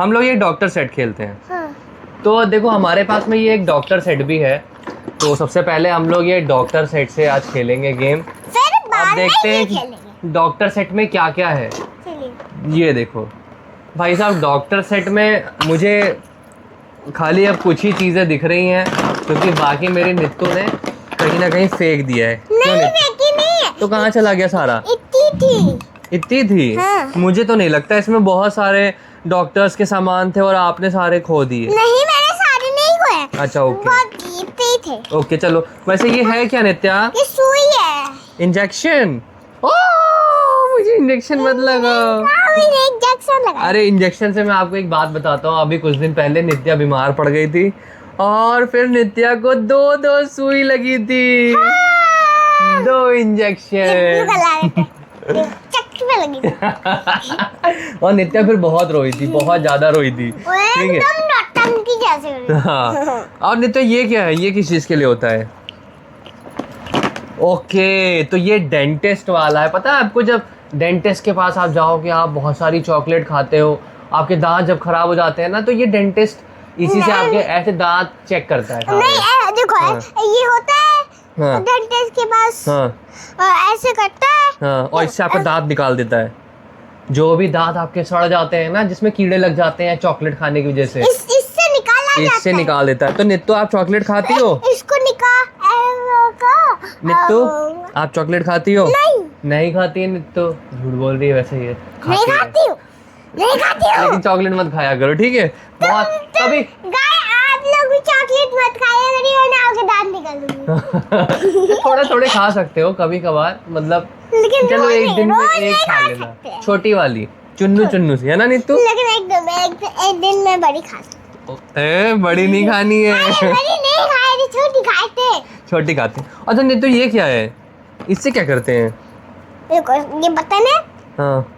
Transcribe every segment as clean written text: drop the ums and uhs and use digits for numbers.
हम लोग ये डॉक्टर सेट खेलते हैं। हाँ। तो देखो हमारे पास में ये एक डॉक्टर सेट भी है। तो सबसे पहले हम लोग ये डॉक्टर सेट से आज खेलेंगे गेम। फिर आप देखते हैं खेलेंगे। कि डॉक्टर सेट में क्या क्या है। चलिए। ये देखो भाई साहब, डॉक्टर सेट में मुझे खाली अब कुछ ही चीज़ें दिख रही हैं, क्योंकि बाकी मेरी नित्तू ने कहीं ना कहीं फेंक दिया है। क्यों नहीं नित्तू? फेंकी नहीं है। तो कहाँ चला गया सारा? इतनी थी। इतनी थी? हाँ। मुझे तो नहीं लगता, इसमें बहुत सारे डॉक्टर्स के सामान थे और आपने सारे खो दिए। नहीं मैंने सारे नहीं खोए। अच्छा ओके बहुत इतने ही थे। ओके चलो। वैसे ये है क्या नित्या? ये सुई है। इंजेक्शन? ओ मुझे इंजेक्शन मत लगाओ। हाँ, मैंने इंजेक्शन लगाया। अरे इंजेक्शन से मैं आपको एक बात बताता हूँ। अभी कुछ दिन पहले नित्या बीमार पड़ गई थी और फिर नित्या को दो सुई लगी थी। हाँ। 2 इंजेक्शन। चक्की में लगी थी। और नित्या फिर बहुत रोई थी, बहुत ज्यादा रोई थी। वो ठीक है। एकदम नौटंकी जैसे हो रही। हाँ। और नित्या ये क्या है? ये किस चीज के लिए होता है? ओके तो ये डेंटिस्ट वाला है। पता है आपको, जब डेंटिस्ट के पास आप जाओगे, आप बहुत सारी चॉकलेट खाते हो, आपके दांत जब खराब हो जाते हैं ना, तो ये डेंटिस्ट इसी से आपके ऐसे दांत चेक करता है सारे। नहीं देखो हाँ। ये होता है हाँ। डेंटिस्ट के पास। हाँ ऐसे करता है। हाँ, और इससे आपका दांत निकाल देता है। जो भी दांत आपके सड़ जाते हैं ना, जिसमें कीड़े लग जाते हैं चॉकलेट खाने की वजह से, इससे निकाला जाता इससे है। निकाल देता है। तो नित्तू आप चॉकलेट खाती हो? इसको नित्तू आप चॉकलेट खाती हो? नहीं। नहीं खाती है नित्तू? झूठ बोल रही है वैसे ये। नहीं है। खाती हूँ। नहीं खाती हूँ। लेकिन चॉकलेट मत खाया करो, ठीक है? बहुत कभी गाय आप लोग भी चॉकलेट मत खाया करिए वरना आपके दांत निकल दूंगी। थोड़ा थोड़े खा सकते हो कभी कभार, मतलब लेकिन चलो रोज एक नहीं, दिन में रोज एक नहीं खा खा लेना, सकते हैं। छोटी वाली चुन्नू सी, है ना नित्तू? लेकिन एक दिन में बड़ी खा सकती बड़ी नहीं खानी है। बड़ी नहीं खाए थे, छोटी खाते। छोटी खाते। अच्छा नित्तू ये क्या है? इससे क्या करते हैं? देखो ये बटन है। हाँ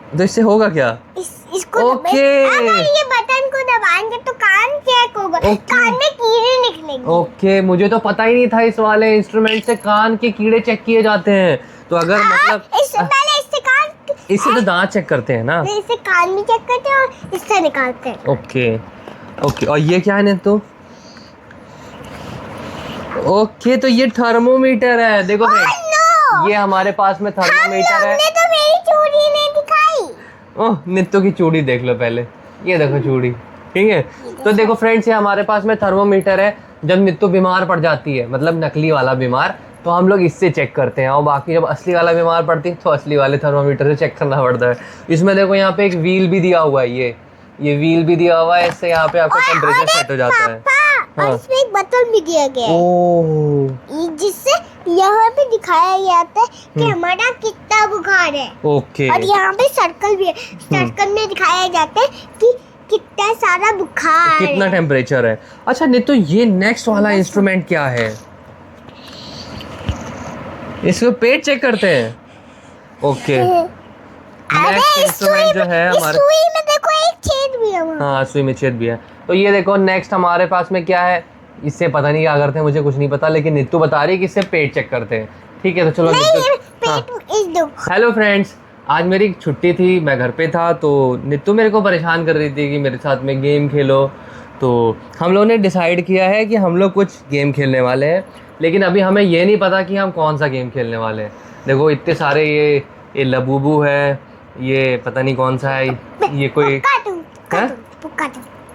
तो इससे होगा क्या? इसको ओके। अगर ये बटन को दबाएंगे तो कान चेक होगा। ओके। कान में कीड़े निकलेंगे। ओके मुझे तो पता ही नहीं था इस वाले इंस्ट्रूमेंट से कान के कीड़े चेक किए जाते हैं। तो अगर मतलब इससे पहले इससे कान इससे तो दांत चेक करते हैं ना? इससे कान भी चेक करते हैं और इससे निकालते हैं। Okay okay. और ये क्या है नित्तू? ओके तो ये थर्मोमीटर है। देखो फ्रेंड्स, ये हमारे पास में थर्मोमीटर है। हमने तो मेरी चूड़ी नहीं दिखाई। ओह नित्तू की चूड़ी देख लो पहले। ये देखो चूड़ी, ठीक है? तो देखो फ्रेंड्स, ये हमारे पास में थर्मोमीटर है। जब नित्तू बीमार पड़ जाती है, मतलब नकली वाला बीमार, तो हम लोग इससे चेक करते हैं। और बाकी जब असली वाला बीमार पड़ती है तो असली वाले थर्मोमीटर से चेक करना पड़ता है। इसमें देखो यहाँ पे एक व्हील भी दिया हुआ है। ये व्हील भी दिया हुआ है। इससे यहाँ पे आपका टेम्परेचर सेट हो जाता है। पापा, हाँ। और इसमें एक बटन भी दिया गया है ओह जिससे यहाँ पे दिखाया जाता है कि हमारा कितना बुखार है। ओके। और यहाँ पे सर्कल भी है। सर्कल में दिखाया जाता है कि कितना सारा बुखार कितना है। टेम्परेचर है। अच्छा नित्तू ये नेक्स्ट वाला इंस्ट्रूमेंट क्या है? इसको पेट चेक करते हैं। ओके नेक्स्ट इंस्ट्रूमेंट जो है हमारे, सुई में देखो एक छेद भी है वहाँ। हाँ सुई में छेद भी है। तो ये देखो नेक्स्ट हमारे पास में क्या है। इससे पता नहीं क्या करते हैं, मुझे कुछ नहीं पता, लेकिन नित्तू बता रही है कि इससे पेट चेक करते हैं। ठीक है तो चलो नित्तू। हाँ। पेट इस दुख। हेलो फ्रेंड्स, आज मेरी छुट्टी थी, मैं घर पे था। तो नित्तू मेरे को परेशान कर रही थी कि मेरे साथ में गेम खेलो। तो हम लोगों ने डिसाइड किया है कि हम लोग कुछ गेम खेलने वाले हैं, लेकिन अभी हमें ये नहीं पता कि हम कौन सा गेम खेलने वाले हैं। देखो इतने सारे ये लबूबू है, ये पता नहीं कौन सा है, ये कोई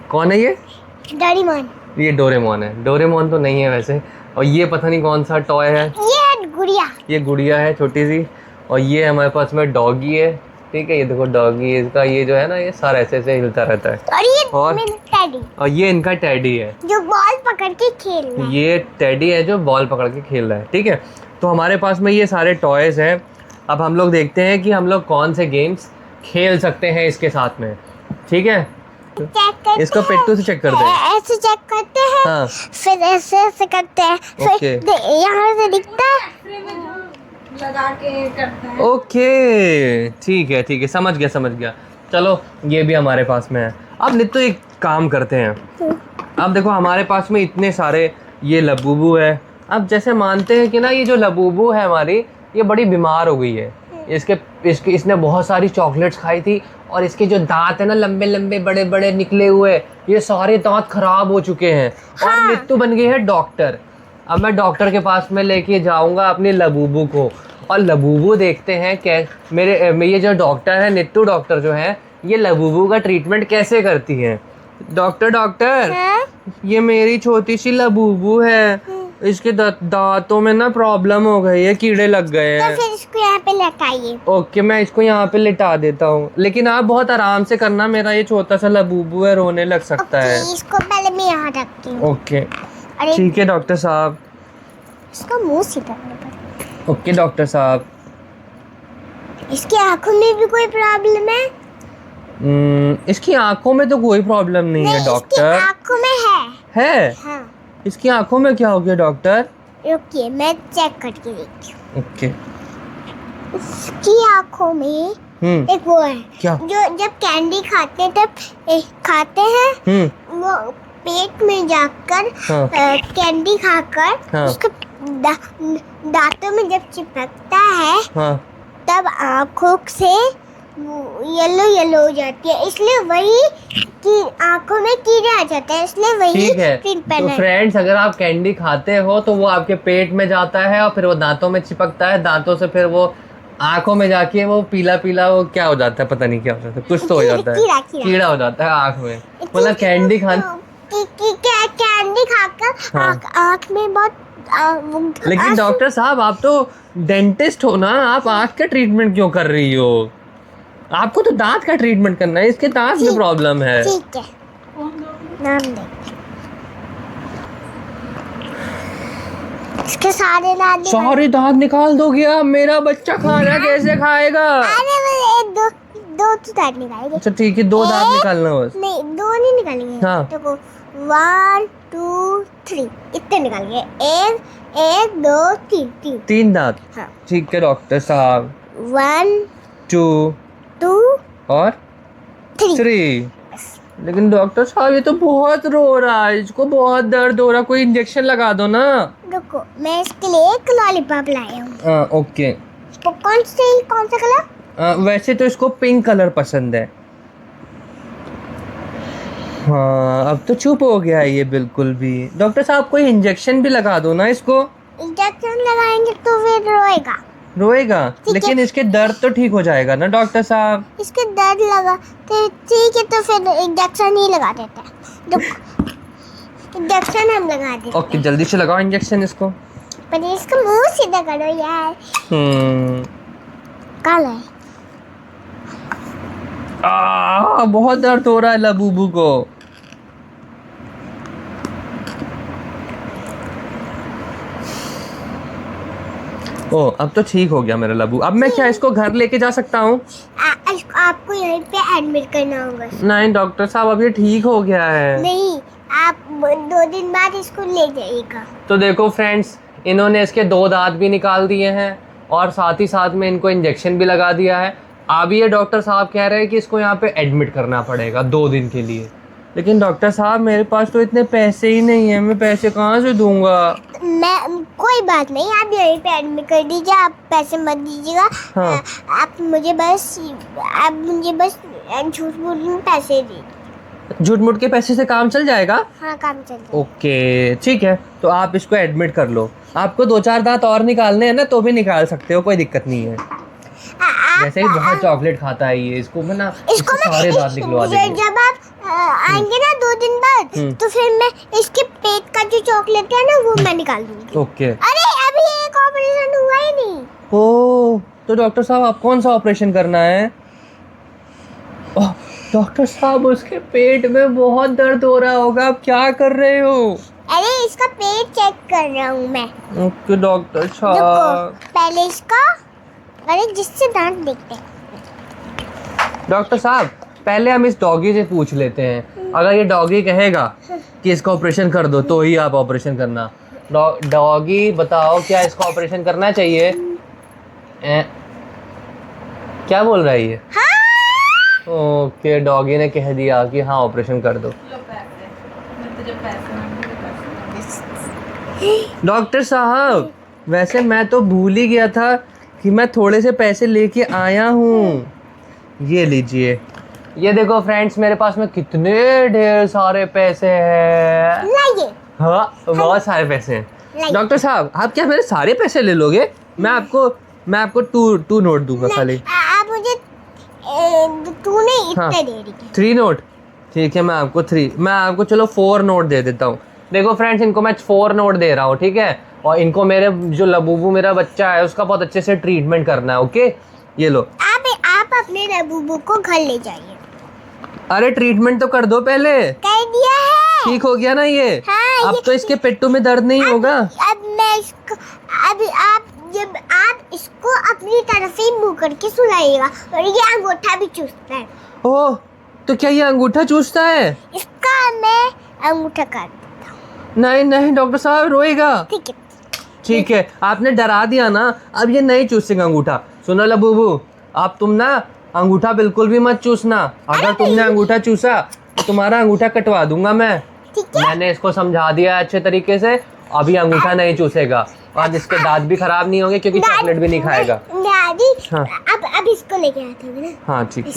कौन है ये? डोरेमोन। ये डोरेमोन है। डोरेमोन तो नहीं है वैसे। और ये पता नहीं कौन सा टॉय है। ये गुड़िया। ये गुड़िया है छोटी सी। और ये हमारे पास में डॉगी है। ठीक है ये देखो डॉगी, इसका ये जो है ना, ये सर ऐसे ऐसे हिलता रहता है। और ये टेडी, और ये इनका टेडी है जो बॉल पकड़ के खेल रहा है। ये टेडी है जो बॉल पकड़ के खेल रहा है। ठीक है तो हमारे पास में ये सारे टॉयज हैं। अब हम लोग देखते हैं कि हम लोग कौन से गेम्स खेल सकते हैं इसके साथ में। ठीक है चेक करते इसको हैं। पिट्टू से चेक कर दे। ऐसे चेक करते हैं। हाँ। फिर ऐसे ऐसे करते हैं। ओके। फिर यहाँ से दिखता है। लगा के करता है। ओके ठीक है समझ गया। चलो ये भी हमारे पास में है। अब नित्तू एक काम करते हैं। अब देखो हमारे पास में इतने सारे ये लबूबू है। अब जैसे मानते हैं कि ना ये जो लबूबू है हमारी, ये बड़ी बीमार हो गई है। इसने बहुत सारी चॉकलेट्स खाई थी और इसके जो दांत है ना लंबे लंबे बड़े बड़े निकले हुए, ये सारे दांत खराब हो चुके हैं। और नित्तू बन गई है डॉक्टर। अब मैं डॉक्टर के पास में लेके जाऊंगा अपनी लबूबू को, और लबूबू देखते हैं क्या ये जो डॉक्टर है, नित्तू डॉक्टर जो है, ये लबूबू का ट्रीटमेंट कैसे करती है। डॉक्टर ये मेरी छोटी सी लबूबू है, इसके दांतों में ना प्रॉब्लम हो गई है, कीड़े लग गए तो हैं। फिर इसको यहाँ पे लटाइए। ओके, मैं इसको यहाँ पे लिटा देता हूँ, लेकिन आप बहुत आराम से करना, मेरा ये छोटा सा लबूबू है, रोने लग सकता है। इसको पहले मैं यहाँ रखती हूँ। ओके अरे ठीक है डॉक्टर साहब। इसका मुंह सीधा करना पड़ेगा। ओके डॉक्टर साहब। इसकी आंखों में भी कोई प्रॉब्लम है? इसकी आंखों में तो कोई प्रॉब्लम नहीं है इसकी डॉक्टर। आंखों में है। है? इसकी आंखों में क्या हो गया डॉक्टर? रुकिए मैं चेक करके देखती हूँ। ओके। इसकी आंखों में एक वो है, क्या? जो जब कैंडी खाते हैं तब खाते हैं, वो पेट में जाकर हाँ। कैंडी खाकर हाँ। उसके दांतों में जब चिपकता है, हाँ। तब आंखों से येलो येलो हो जाती है, इसलिए वही कि आंखों में कीड़े आ जाते हैं, इसलिए वही ठीक है। ट्रीटमेंट तो है। फ्रेंड्स, अगर आप कैंडी खाते हो तो वो आपके पेट में जाता है और फिर वो दांतों में चिपकता है, दांतों से फिर वो आंखों में जाके वो पीला पीला वो क्या हो जाता है, पता नहीं क्या हो जाता है, कुछ तो हो जाता है, कीड़ा हो जाता है आंख में। मतलब कैंडी कैंडी खाकर हाँ। आंख में बहुत लेकिन डॉक्टर साहब, आप तो डेंटिस्ट हो ना, आप आंख का ट्रीटमेंट क्यों कर रही हो? आपको तो दांत का ट्रीटमेंट करना है, इसके दांत में प्रॉब्लम है। ठीक है, नाम दे। इसके सारे दांत निकाल दोगे आप? मेरा बच्चा खाना कैसे खाएगा? अरे दो तो दांत निकालेंगे। अच्छा ठीक है, 2 दांत निकालना बस। नहीं, 2 नहीं निकालेंगे। हाँ। देखो 1 2 3 इतने निकालेंगे। 1 2 3 3 दांत। हाँ। ठीक है डॉक्टर साहब। 1 2 2 और 3 3। लेकिन डॉक्टर साहब, ये तो बहुत रो रहा है, इसको बहुत दर्द हो रहा, कोई इंजेक्शन लगा दो ना। रुको, मैं इसके लिए एक लॉलीपॉप लाया हूँ। ओके। तो कौन सा कलर? वैसे तो इसको पिंक कलर पसंद है। हाँ, अब तो चुप हो गया है ये बिल्कुल भी। डॉक्टर साहब, कोई इंजेक्शन भी लगा दो ना इसको। इंजेक्शन लगाएंगे तो फिर रोएगा। रोएगा? लेकिन इसके दर्द तो ठीक हो जाएगा ना डॉक्टर साहब? इसके दर्द लगा तो ठीक है, तो फिर इंजेक्शन ही लगा देते हैं। इंजेक्शन हम लगा देते हैं। ओके, जल्दी से लगाओ इंजेक्शन इसको। पर इसका मुंह सीधा करो यार। काला है। बहुत दर्द हो रहा है लबूबू को। ओ, अब तो ठीक हो गया मेरा लबू। अब मैं क्या इसको घर लेके जा सकता हूँ? आपको यहीं पे एडमिट करना होगा। नहीं डॉक्टर साहब, अब ये ठीक हो गया है। नहीं, आप 2 दिन बाद इसको ले जाइएगा। तो देखो फ्रेंड्स, इन्होंने इसके 2 दांत भी निकाल दिए हैं और साथ ही साथ में इनको इंजेक्शन भी लगा दिया है। अब ये डॉक्टर साहब कह रहे हैं कि इसको यहाँ पे एडमिट करना पड़ेगा 2 दिन के लिए। लेकिन डॉक्टर साहब, मेरे पास तो इतने पैसे ही नहीं है, मैं पैसे कहाँ से दूंगा? कोई बात नहीं, आप यहीं पे एडमिट कर दीजिए, आप पैसे मत दीजिएगा। हाँ। आप मुझे बस झूठ मूठ में पैसे दीजिए। झूठ मूठ के पैसे से काम चल जाएगा? हाँ, काम चल जाएगा। ओके ठीक है, तो आप इसको एडमिट कर लो। आपको 2-4 दांत और निकालने हैं ना, तो भी निकाल सकते हो, कोई दिक्कत नहीं है। वैसे ही बहुत चॉकलेट खाता है ये, इसको मैं ना इसके सारे दांत निकलवा देंगे। जब आप आएंगे ना 2 दिन बाद, तो फिर मैं इसके पेट का जो चॉकलेट है ना, वो मैं निकाल दूंगी। ओके। अरे अभी एक ऑपरेशन हुआ ही नहीं। ओह, तो डॉक्टर साहब, आप कौन सा ऑपरेशन करना है? ओह, डॉक्टर साहब, उसके पेट में बहुत दर्द हो रहा होगा, आप क्या कर रहे हो? अरे इसका पेट चेक कर रहा हूँ मैं। ओके डॉक्टर साहब। देखो, पहले इसका, अरे जिससे दांत देखते हैं। डॉक्टर साहब, पहले हम इस डॉगी से पूछ लेते हैं, अगर ये डॉगी कहेगा कि इसका ऑपरेशन कर दो तो ही आप ऑपरेशन करना। डॉगी बताओ, क्या इसका ऑपरेशन करना चाहिए? क्या बोल रहा है ये? हाँ। ओके, डॉगी ने कह दिया कि हाँ ऑपरेशन कर दो। डॉक्टर साहब, वैसे मैं तो भूल ही गया था कि मैं थोड़े से पैसे लेके आया हूँ। ये लीजिए। ये देखो फ्रेंड्स, मेरे पास में कितने ढेर सारे पैसे हैं। लाइए। हाँ, बहुत सारे पैसे हैं। लाइए। डॉक्टर साहब, आप क्या मेरे सारे पैसे ले लोगे? मैं आपको टू नोट दूंगा खाली। आप मुझे तूने इतने हाँ। दे रही है। 3 नोट, ठीक है। मैं आपको चलो 4 नोट दे देता हूँ। देखो फ्रेंड्स, इनको मैं 4 नोट दे रहा हूँ, ठीक है। और इनको मेरे जो लबूबू मेरा बच्चा है उसका बहुत अच्छे से ट्रीटमेंट करना है, ओके। ये लो। आप अपने लबूबू को घर ले जाइए। अरे ट्रीटमेंट तो कर दो पहले। कर दिया है। ठीक हो गया ना ये? हाँ, अब तो इसके पेट्टू में दर्द नहीं होगा। अब मैं इसको जब आप इसको अपनी तरफ ही मुंह करके सुलाइएगा और ये अंगूठा भी चूसता है। ओह, तो क्या ये अंगूठा चूसता है? इसका मैं अंगूठा काट देता हूँ। नहीं डॉक्टर साहब, रोएगा। ठीक है। ठीक है, आपने डरा दिया ना, अब ये नहीं चूसेगा अंगूठा। सुनो लबूबू, अब तुम ना अंगूठा बिल्कुल भी मत चूसना। अगर तुमने अंगूठा चूसा तो तुम्हारा अंगूठा कटवा दूंगा मैं। ठीक है। मैंने इसको समझा दिया अच्छे तरीके से, अभी अंगूठा नहीं चूसेगा और इसके दांत भी खराब नहीं होंगे क्योंकि चॉकलेट भी नहीं खाएगा। दादी, हाँ। अब इसको लेके आते हैं ना। हाँ ठीक है,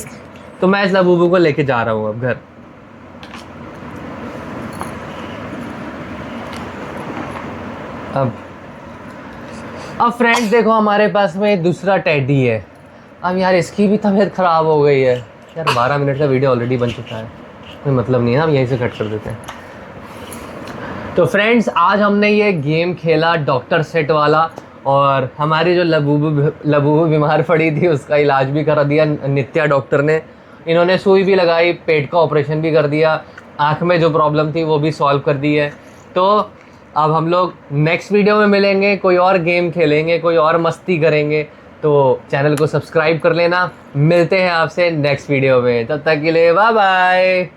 तो मैं इस लबूबू को लेके जा रहा हूँ अब घर। अब फ्रेंड्स देखो, हमारे पास में दूसरा टेडी है। अब यार इसकी भी तबीयत ख़राब हो गई है यार। 12 मिनट का वीडियो ऑलरेडी बन चुका है, कोई मतलब नहीं है, हम यहीं से कट कर देते हैं। तो फ्रेंड्स, आज हमने ये गेम खेला डॉक्टर सेट वाला, और हमारी जो लबूबू बीमार पड़ी थी उसका इलाज भी करा दिया नित्या डॉक्टर ने। इन्होंने सुई भी लगाई, पेट का ऑपरेशन भी कर दिया, आँख में जो प्रॉब्लम थी वो भी सॉल्व कर दी है। तो अब हम लोग नेक्स्ट वीडियो में मिलेंगे, कोई और गेम खेलेंगे, कोई और मस्ती करेंगे। तो चैनल को सब्सक्राइब कर लेना। मिलते हैं आपसे नेक्स्ट वीडियो में, तब तक के लिए बाय बाय।